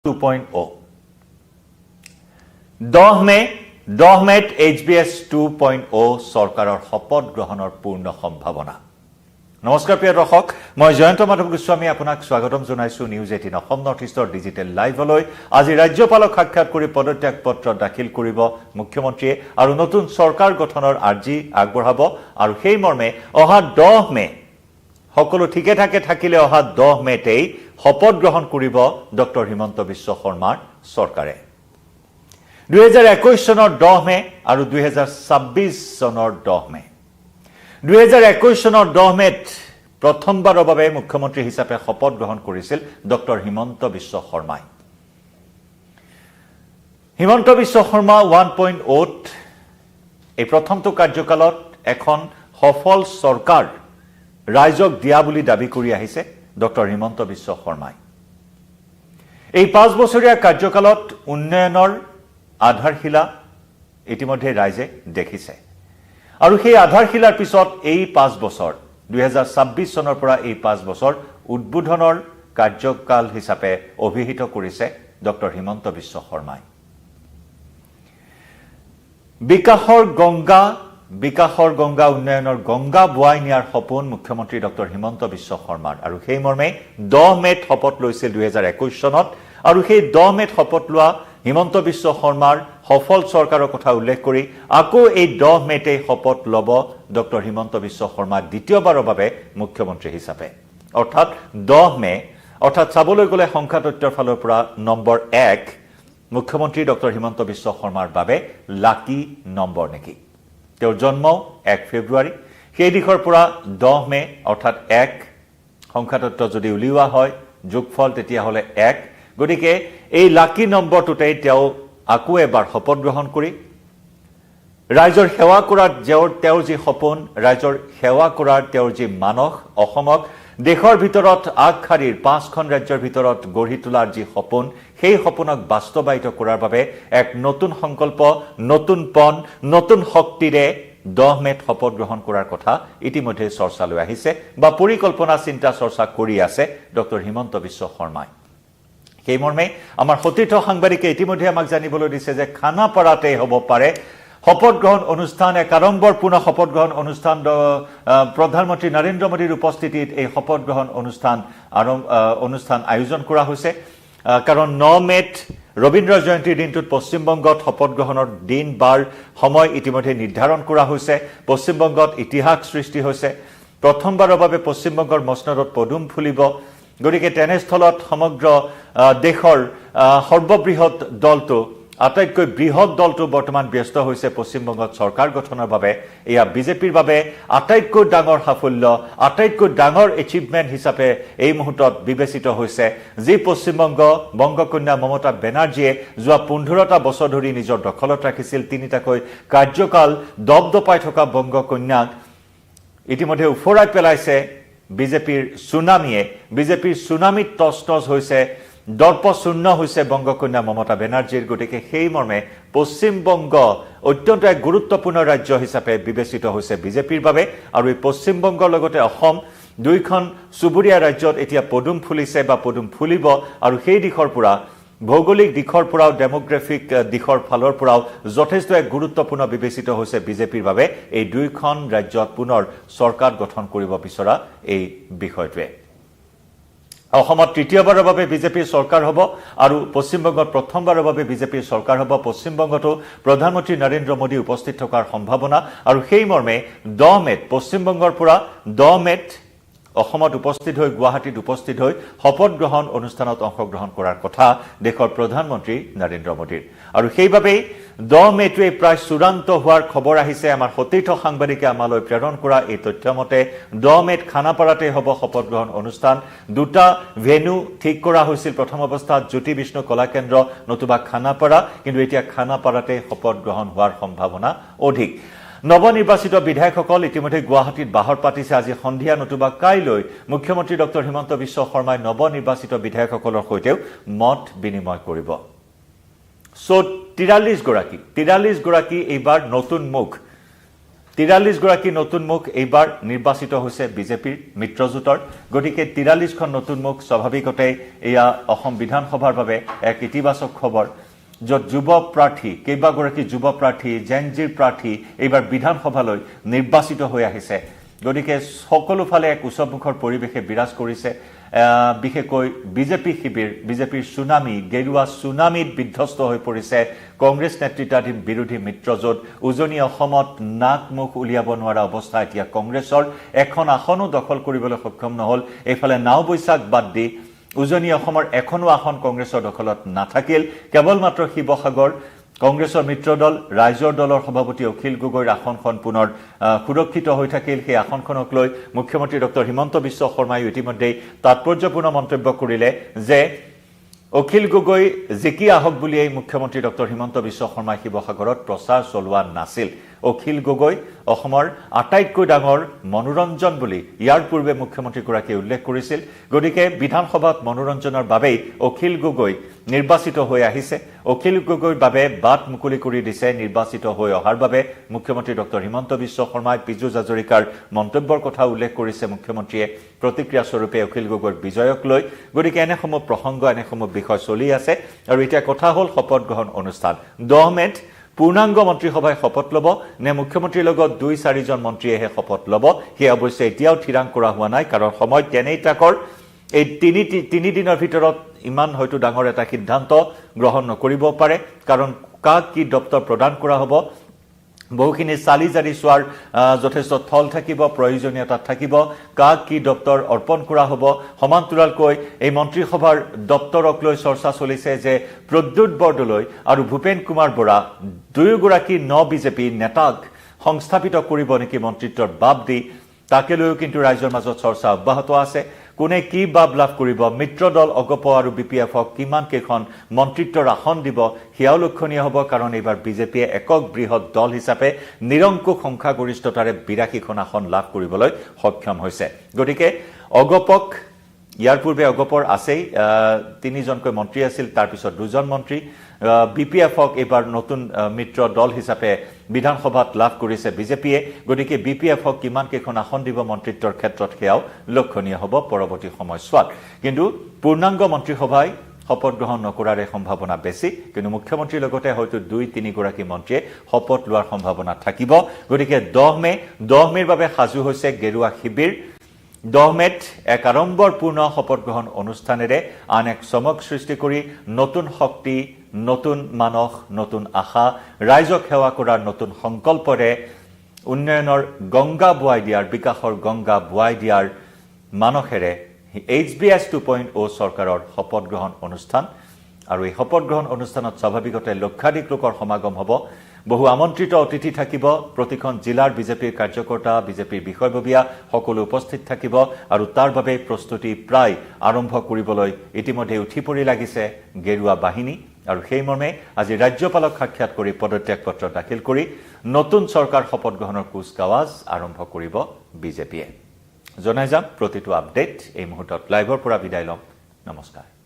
2.0 10 মেত HBS 2.0 চৰকাৰৰ শপত গ্ৰহণৰ পূৰ্ণ সম্ভাৱনা। নমস্কাৰ প্ৰিয় দৰ্শক, মই জয়ন্ত মাধৱ গোস্বামী আপোনাক স্বাগতম জনাইছো নিউজ 18 অসম নৰ্থ ইষ্টৰ ডিজিটেল লাইভলৈ। আজি ৰাজ্যপালক সাক্ষাৎ কৰি পদত্যাগ পত্ৰ দাখিল কৰিব মুখ্যমন্ত্ৰীয়ে আৰু নতুন চৰকাৰ গঠনৰ আৰ্জি আগবঢ়াব আৰু সেই মৰ্মে অহা 10 মে সকলো ঠিকে থাকে থাকিলে অহা 10 মেতেই শপত গ্ৰহণ কৰিব ডক্টৰ হিমন্ত বিশ্ব শৰ্মাৰ চৰকাৰে। 2021 চনৰ 10 মে আৰু 2026 চনৰ 10 মে। 2021 চনৰ 10 মেত প্ৰথমবাৰৰ বাবে মুখ্যমন্ত্ৰী হিচাপে শপত গ্ৰহণ কৰিছিল ডক্টৰ হিমন্ত বিশ্ব শৰ্মাই। হিমন্ত বিশ্ব শৰ্মা 1.0 এই প্ৰথমটো কাৰ্যকালত এখন সফল চৰকাৰ ৰাইজক দিয়া বুলি দাবী কৰি আহিছে ডক্টৰ হিমন্ত বিশ্ব শৰ্মাই। এই 5 বছৰীয়া কাৰ্যকালত উন্নয়নৰ আধাৰশিলা ইতিমধ্যে ৰাইজে দেখিছে আৰু সেই আধাৰশিলাৰ পিছত এই 5 বছৰ 2026 চনৰ পৰা এই 5 বছৰ উদ্বোধনৰ কাৰ্যকাল হিচাপে অভিহিত কৰিছে ডক্টৰ হিমন্ত বিশ্ব শৰ্মাই। বিকাশৰ গংগা উন্নয়নৰ গংগা বোৱাই নিয়াৰ সপোন মুখ্যমন্ত্ৰী ডক্টৰ হিমন্ত বিশ্ব শৰ্মাৰ আৰু সেই মৰ্মে 10 মেত শপত লৈছিল 2021 চনত আৰু সেই 10 মেত শপত লোৱা হিমন্ত বিশ্ব শৰ্মাৰ সফল চৰকাৰৰ কথা উল্লেখ কৰি আকৌ এই 10 মেতে শপত ল'ব ডক্টৰ হিমন্ত বিশ্ব শৰ্মা দ্বিতীয়বাৰৰ বাবে মুখ্যমন্ত্ৰী হিচাপে। অৰ্থাৎ 10 মে অৰ্থাৎ চাবলৈ গ'লে সংখ্যা তথ্যৰ ফালৰ পৰা নম্বৰ 1 মুখ্যমন্ত্ৰী ডক্টৰ হিমন্ত বিশ্ব শৰ্মাৰ বাবে লাকি নম্বৰ নেকি। তেওঁৰ জন্ম 1 ফেব্ৰুৱাৰী, সেই দিশৰ পৰা 10 মে অৰ্থাৎ 1 সংখ্যাতত্ব যদি উলিওৱা হয় যোগফল তেতিয়াহ'লে 1। গতিকে এই লাকি নম্বৰটোতেই তেওঁ আকৌ এবাৰ শপত গ্ৰহণ কৰি ৰাইজৰ সেৱা কৰাৰ তেওঁৰ যি সপোন, ৰাইজৰ সেৱা কৰাৰ তেওঁৰ যি মানস, অসমক দেশৰ ভিতৰত আগশাৰীৰ 5খন ৰাজ্যৰ ভিতৰত গঢ়ি তোলাৰ যি সপোন, সেই সপোনক বাস্তৱায়িত কৰাৰ বাবে এক নতুন সংকল্প, নতুন পণ, নতুন শক্তিৰে 10 মেত শপত গ্ৰহণ কৰাৰ কথা ইতিমধ্যে চৰ্চালৈ আহিছে বা পৰিকল্পনা চিন্তা চৰ্চা কৰি আছে ডক্টৰ হিমন্ত বিশ্ব শৰ্মাই। সেই মৰ্মে আমাৰ সতীৰ্থ সাংবাদিকে ইতিমধ্যে আমাক জানিবলৈ দিছে যে খানাপাৰাতে হ'ব পাৰে শপত গ্ৰহণ অনুষ্ঠান, এক আড়ম্বৰপূৰ্ণ শপত গ্ৰহণ অনুষ্ঠান। প্ৰধানমন্ত্ৰী নৰেন্দ্ৰ মোদীৰ উপস্থিতিত এই শপত গ্ৰহণ অনুষ্ঠান আয়োজন কৰা হৈছে। কাৰণ 9 মেত ৰবীন্দ্ৰ জয়ন্তীৰ দিনটোত পশ্চিমবংগত শপত গ্ৰহণৰ দিন বাৰ সময় ইতিমধ্যে নিৰ্ধাৰণ কৰা হৈছে। পশ্চিমবংগত ইতিহাস সৃষ্টি হৈছে। প্ৰথমবাৰৰ বাবে পশ্চিমবংগৰ মসনদত পদুম ফুলিব। গতিকে তেনেস্থলত সমগ্ৰ দেশৰ সৰ্ববৃহৎ দলটো, আটাইতকৈ বৃহৎ দলটো বৰ্তমান ব্যস্ত হৈছে পশ্চিমবংগত চৰকাৰ গঠনৰ বাবে। এয়া বিজেপিৰ বাবে আটাইতকৈ ডাঙৰ সাফল্য, আটাইতকৈ ডাঙৰ এচিভমেণ্ট হিচাপে এই মুহূৰ্তত বিবেচিত হৈছে। যি পশ্চিমবংগ বংগকন্যা মমতা বেনাৰ্জীয়ে যোৱা 15টা বছৰ ধৰি নিজৰ দখলত ৰাখিছিল, 3টাকৈ কাৰ্যকাল দপদপাই থকা বংগকন্যাক ইতিমধ্যে উফৰাই পেলাইছে বিজেপিৰ সুনামীয়ে। বিজেপিৰ সুনামীত টচ হৈছে, দৰ্পশূন্য হৈছে বংগকন্যা মমতা বেনাৰ্জীৰ। গতিকে সেই মৰ্মে পশ্চিমবংগ অত্যন্ত এক গুৰুত্বপূৰ্ণ ৰাজ্য হিচাপে বিবেচিত হৈছে বিজেপিৰ বাবে আৰু এই পশ্চিমবংগৰ লগতে অসম, দুইখন চুবুৰীয়া ৰাজ্যত এতিয়া পদুম ফুলিছে বা পদুম ফুলিব আৰু সেই দিশৰ পৰা ভৌগোলিক দিশৰ পৰাও, ডেমোগ্ৰাফিক দিশৰ ফালৰ পৰাও যথেষ্ট এক গুৰুত্বপূৰ্ণ বিবেচিত হৈছে বিজেপিৰ বাবে এই দুইখন ৰাজ্যত পুনৰ চৰকাৰ গঠন কৰিব বিচৰা এই বিষয়টোৱে। অসমত তৃতীয়বাৰৰ বাবে বিজেপিৰ চৰকাৰ হ'ব আৰু পশ্চিমবংগত প্ৰথমবাৰৰ বাবে বিজেপিৰ চৰকাৰ হ'ব। পশ্চিমবংগতো প্ৰধানমন্ত্ৰী নৰেন্দ্ৰ মোদী উপস্থিত থকাৰ সম্ভাৱনা আৰু সেই মৰ্মে 10 মেত পশ্চিমবংগৰ পৰা 10 মেত অসমত উপস্থিত হৈ, গুৱাহাটীত উপস্থিত হৈ শপত গ্ৰহণ অনুষ্ঠানত অংশগ্ৰহণ কৰাৰ কথা দেশৰ প্ৰধানমন্ত্ৰী নৰেন্দ্ৰ মোদীৰ। আৰু সেইবাবেই 10 মেটোৱে প্ৰায় চূড়ান্ত হোৱাৰ খবৰ আহিছে। আমাৰ সতীৰ্থ সাংবাদিকে আমালৈ প্ৰেৰণ কৰা এই তথ্য মতে 10 মেত খানাপাৰাতে হ'ব শপত গ্ৰহণ অনুষ্ঠান। 2টা ভেনু ঠিক কৰা হৈছিল প্ৰথম অৱস্থাত, জ্যোতি বিষ্ণু কলাকেন্দ্ৰ নতুবা খানাপাৰা, কিন্তু এতিয়া খানাপাৰাতে শপত গ্ৰহণ হোৱাৰ সম্ভাৱনা অধিক। নৱনিৰ্বাচিত বিধায়কসকল ইতিমধ্যে গুৱাহাটীত বাহৰ পাতিছে। আজি সন্ধিয়া নতুবা কাইলৈ মুখ্যমন্ত্ৰী ডক্টৰ হিমন্ত বিশ্ব শৰ্মাই নৱনিৰ্বাচিত বিধায়কসকলৰ সৈতেও মত বিনিময় কৰিব। 43 গৰাকী এইবাৰ নতুন মুখ 43 গৰাকী নতুন মুখ এইবাৰ নিৰ্বাচিত হৈছে বিজেপিৰ মিত্ৰজোঁটৰ গতিকে 43খন নতুন মুখ স্বাভাৱিকতে এয়া অসম বিধানসভাৰ বাবে এক ইতিবাচক খবৰ য'ত যুৱ প্ৰাৰ্থী কেইবাগৰাকী যুৱ প্ৰাৰ্থী জেনজিৰ প্ৰাৰ্থী এইবাৰ বিধানসভালৈ নিৰ্বাচিত হৈ আহিছে গতিকে সকলো ফালে এক উৎসৱমুখৰ পৰিৱেশে বিৰাজ কৰিছে বিশেষকৈ বিজেপি শিবিৰ বিজেপিৰ সুনামি গেৰুৱা সুনামিত বিধ্বস্ত হৈ পৰিছে কংগ্ৰেছ নেতৃত্বাধীন বিৰোধী মিত্ৰজোঁট উজনি অসমত নাক মুখ উলিয়াব নোৱাৰা অৱস্থা এতিয়া কংগ্ৰেছৰ এখন আসনো দখল কৰিবলৈ সক্ষম নহল এইফালে নাও বৈশাখ বাদ দি উজনি অসমৰ এখনো আসন কংগ্ৰেছৰ দখলত নাথাকিল কেৱল মাত্ৰ শিৱসাগৰ কংগ্ৰেছৰ মিত্ৰদল ৰাইজৰ দলৰ সভাপতি অখিল গগৈৰ আসনখন পুনৰ সুৰক্ষিত হৈ থাকিল সেই আসনখনক লৈ মুখ্যমন্ত্ৰী ডক্টৰ হিমন্ত বিশ্ব শৰ্মাই ইতিমধ্যে তাৎপৰ্যপূৰ্ণ মন্তব্য কৰিলে যে অখিল গগৈ জিকি আহক বুলিয়েই মুখ্যমন্ত্ৰী ডক্টৰ হিমন্ত বিশ্ব শৰ্মাই শিৱসাগৰত প্ৰচাৰ চলোৱা নাছিল অখিল গগৈ অসমৰ আটাইতকৈ ডাঙৰ মনোৰঞ্জন বুলি ইয়াৰ পূৰ্বে মুখ্যমন্ত্ৰীগৰাকীয়ে উল্লেখ কৰিছিল গতিকে বিধানসভাত মনোৰঞ্জনৰ বাবেই অখিল গগৈ নিৰ্বাচিত হৈ আহিছে অখিল গগৈৰ বাবে বাট মুকলি কৰি দিছে নিৰ্বাচিত হৈ অহাৰ বাবে মুখ্যমন্ত্ৰী ডক্টৰ হিমন্ত বিশ্ব শৰ্মাই পীযুষ হাজৰিকাৰ মন্তব্যৰ কথা উল্লেখ কৰিছে মুখ্যমন্ত্ৰীয়ে প্ৰতিক্ৰিয়া স্বৰূপে অখিল গগৈৰ বিজয়ক লৈ গতিকে এনেসমূহ প্ৰসংগ এনেসমূহ বিষয় চলি আছে আৰু এতিয়া কথা হ'ল শপত গ্ৰহণ অনুষ্ঠান 10 মেত পূৰ্ণাংগ মন্ত্ৰীসভাই শপত ল'ব নে মুখ্যমন্ত্ৰীৰ লগত 2-4জন মন্ত্ৰীয়েহে শপত ল'ব সেই অৱশ্যে এতিয়াও থিৰাং কৰা হোৱা নাই কাৰণ সময় তেনেই তাকৰ এই তিনি দিনৰ ভিতৰত ইমান হয়তো ডাঙৰ এটা সিদ্ধান্ত গ্ৰহণ নকৰিব পাৰে কাৰণ কাক কি দপ্তৰ প্ৰদান কৰা হ'ব বহুখিনি চালি জাৰি চোৱাৰ যথেষ্ট থল থাকিব প্ৰয়োজনীয়তা থাকিব কাক কি দপ্তৰ অৰ্পণ কৰা হ'ব সমান্তৰালকৈ এই মন্ত্ৰীসভাৰ দপ্তৰক লৈ চৰ্চা চলিছে যে প্ৰদ্যুৎ বৰদলৈ আৰু ভূপেন কুমাৰ বৰা দুয়োগৰাকী বিজেপি নেতাক সংস্থাপিত কৰিব নেকি মন্ত্ৰিত্বৰ বাব দি তাকে লৈও কিন্তু ৰাইজৰ মাজত চৰ্চা অব্যাহত আছে কোনে কি বাব লাভ কৰিব মিত্ৰদল অগপ আৰু বিপিএফক কিমান কেইখন মন্ত্ৰিত্বৰ আসন দিব হিয়াও লক্ষণীয় হ'ব কাৰণ এইবাৰ বিজেপিয়ে একক বৃহৎ দল হিচাপে নিৰংকুশ সংখ্যাগৰিষ্ঠতাৰে 82খন আসন লাভ কৰিবলৈ সক্ষম হৈছে গতিকে অগপক ইয়াৰ পূৰ্বে অগপৰ আছেই 3জনকৈ মন্ত্ৰী আছিল তাৰ পিছত 2জন মন্ত্ৰী বিপিএফক এবাৰ নতুন মিত্ৰ দল হিচাপে বিধানসভাত লাভ কৰিছে বিজেপিয়ে গতিকে বিপিএফক কিমান কেইখন আসন দিব মন্ত্ৰিত্বৰ ক্ষেত্ৰত হেয়াও লক্ষণীয় হ'ব পৰৱৰ্তী সময়ছোৱাত কিন্তু পূৰ্ণাংগ মন্ত্ৰীসভাই শপত গ্ৰহণ নকৰাৰে সম্ভাৱনা বেছি কিন্তু মুখ্যমন্ত্ৰীৰ লগতে হয়তো 2-3 গৰাকী মন্ত্ৰীয়ে শপত লোৱাৰ সম্ভাৱনা থাকিব গতিকে 10 মেৰ বাবে সাজু হৈছে গেৰুৱা শিবিৰ 10 মেত এক আড়ম্বৰপূৰ্ণ শপত গ্ৰহণ অনুষ্ঠানেৰে আন এক চমক সৃষ্টি কৰি নতুন শক্তি নতুন মানস নতুন আশা ৰাইজক সেৱা কৰাৰ নতুন সংকল্পৰে উন্নয়নৰ গংগা বুৱাই দিয়াৰ বিকাশৰ গংগা বুৱাই দিয়াৰ মানসেৰে HBS 2.0 চৰকাৰৰ শপত গ্ৰহণ অনুষ্ঠান আৰু এই শপত গ্ৰহণ অনুষ্ঠানত স্বাভাৱিকতে লক্ষাধিক লোকৰ সমাগম হ'ব বহু আমন্ত্ৰিত অতিথি থাকিব প্ৰতিখন জিলাৰ বিজেপিৰ কাৰ্যকৰ্তা বিজেপিৰ বিষয়ববীয়া সকলো উপস্থিত থাকিব আৰু তাৰ বাবে প্ৰস্তুতি প্ৰায় আৰম্ভ কৰিবলৈ ইতিমধ্যে উঠি পৰি লাগিছে গেৰুৱা বাহিনী আৰু সেই মৰ্মে আজি ৰাজ্যপালক সাক্ষাৎ কৰি পদত্যাগ পত্ৰ দাখিল কৰি নতুন চৰকাৰ শপত গ্ৰহণৰ কুচকাৱাজ আৰম্ভ কৰিব বিজেপিয়ে জনাই যাম প্ৰতিটো আপডেট এই মুহূৰ্তত লাইভৰ পৰা বিদায় লম নমস্কাৰ